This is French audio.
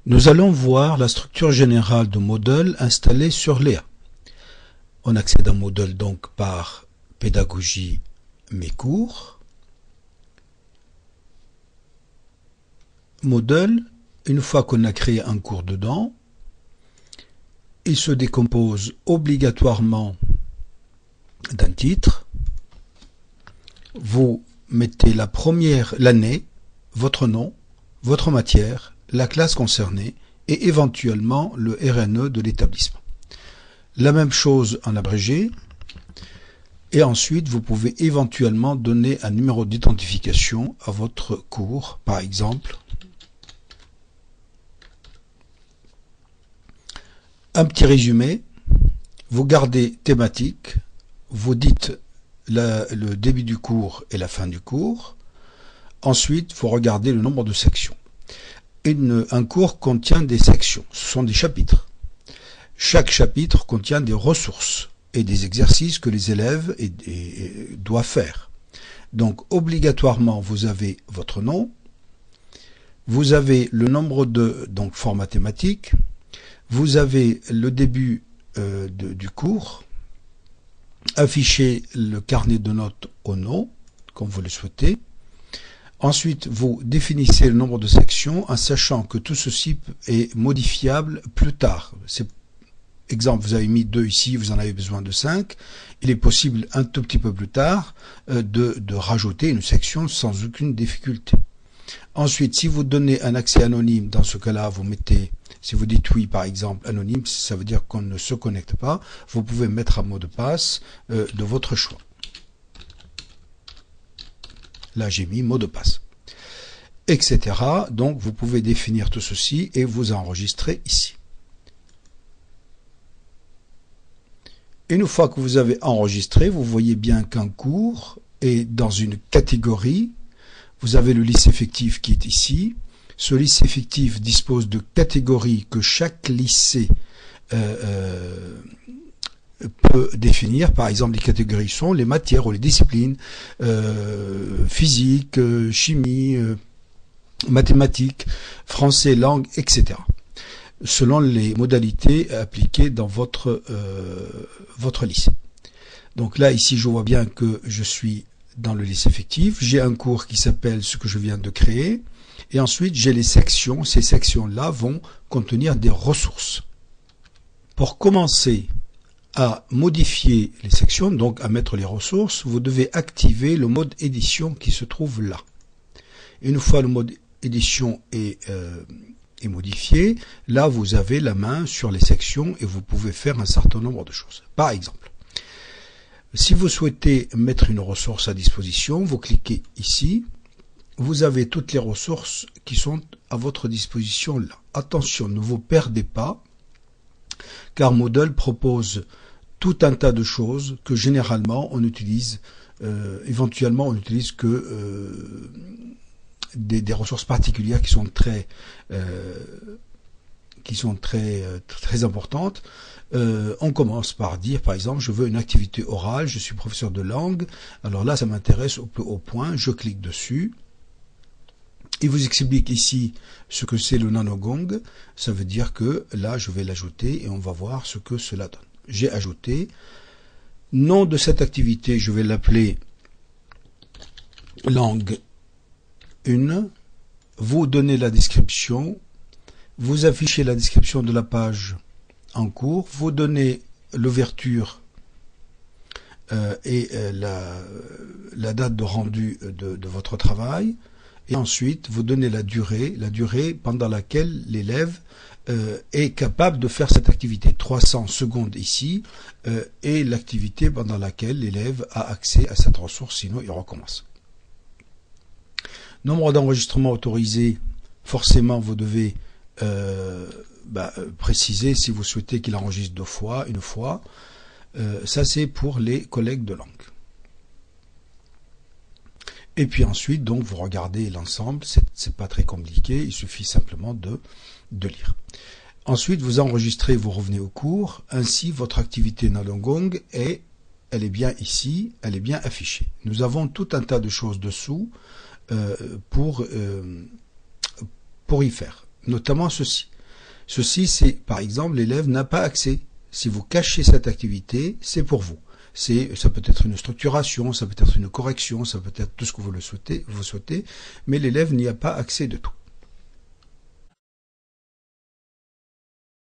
Nous allons voir la structure générale de Moodle installée sur Léa. On accède à Moodle donc par Pédagogie, mes cours. Moodle, une fois qu'on a créé un cours dedans, il se décompose obligatoirement d'un titre. Vous mettez l'année, votre nom, votre matière, la classe concernée et éventuellement le RNE de l'établissement. La même chose en abrégé. Et ensuite, vous pouvez éventuellement donner un numéro d'identification à votre cours, par exemple. Un petit résumé. Vous gardez thématique. Vous dites le début du cours et la fin du cours. Ensuite, vous regardez le nombre de sections. Un cours contient des sections, ce sont des chapitres. Chaque chapitre contient des ressources et des exercices que les élèves doivent faire. Donc obligatoirement, vous avez votre nom, vous avez le nombre donc format thématique, vous avez le début du cours, affichez le carnet de notes au nom, comme vous le souhaitez. Ensuite, vous définissez le nombre de sections en sachant que tout ceci est modifiable plus tard. Exemple, vous avez mis 2 ici, vous en avez besoin de 5. Il est possible un tout petit peu plus tard de rajouter une section sans aucune difficulté. Ensuite, si vous donnez un accès anonyme, dans ce cas-là, vous mettez, si vous dites oui par exemple, anonyme, ça veut dire qu'on ne se connecte pas, vous pouvez mettre un mot de passe de votre choix. Là, j'ai mis mot de passe, etc. Donc, vous pouvez définir tout ceci et vous enregistrer ici. Une fois que vous avez enregistré, vous voyez bien qu'un cours est dans une catégorie. Vous avez le liste effectif qui est ici. Ce liste effectif dispose de catégories que chaque lycée peut définir. Par exemple, les catégories sont les matières ou les disciplines, physique, chimie, mathématiques, français, langue, etc. selon les modalités appliquées dans votre lycée. Donc là, ici, je vois bien que je suis dans le lycée effectif. J'ai un cours qui s'appelle ce que je viens de créer. Et ensuite, j'ai les sections. Ces sections-là vont contenir des ressources. Pour commencer à modifier les sections, donc à mettre les ressources, vous devez activer le mode édition qui se trouve là. Une fois le mode édition est modifié, là vous avez la main sur les sections et vous pouvez faire un certain nombre de choses. Par exemple, si vous souhaitez mettre une ressource à disposition, vous cliquez ici, vous avez toutes les ressources qui sont à votre disposition là. Attention, ne vous perdez pas, car Moodle propose tout un tas de choses que généralement on utilise, éventuellement on n'utilise que des ressources particulières qui sont très importantes. On commence par dire, par exemple, je veux une activité orale, je suis professeur de langue, alors là ça m'intéresse au plus haut point, je clique dessus. Il vous explique ici ce que c'est le nanogong, ça veut dire que là je vais l'ajouter et on va voir ce que cela donne. J'ai ajouté. Nom de cette activité, je vais l'appeler langue 1. Vous donnez la description, vous affichez la description de la page en cours, vous donnez l'ouverture et la date de rendu de votre travail. Et ensuite, vous donnez la durée pendant laquelle l'élève est capable de faire cette activité. 300 secondes ici, et l'activité pendant laquelle l'élève a accès à cette ressource, sinon il recommence. Nombre d'enregistrements autorisés, forcément vous devez préciser si vous souhaitez qu'il enregistre 2 fois, 1 fois. Ça c'est pour les collègues de langue. Et puis ensuite, donc, vous regardez l'ensemble, c'est pas très compliqué, il suffit simplement de lire. Ensuite, vous enregistrez, vous revenez au cours, ainsi votre activité Nanogong elle est bien ici, elle est bien affichée. Nous avons tout un tas de choses dessous pour y faire, notamment ceci. Ceci, c'est, par exemple, l'élève n'a pas accès. Si vous cachez cette activité, c'est pour vous. Ça peut être une structuration, ça peut être une correction, ça peut être tout ce que vous souhaitez, mais l'élève n'y a pas accès de tout.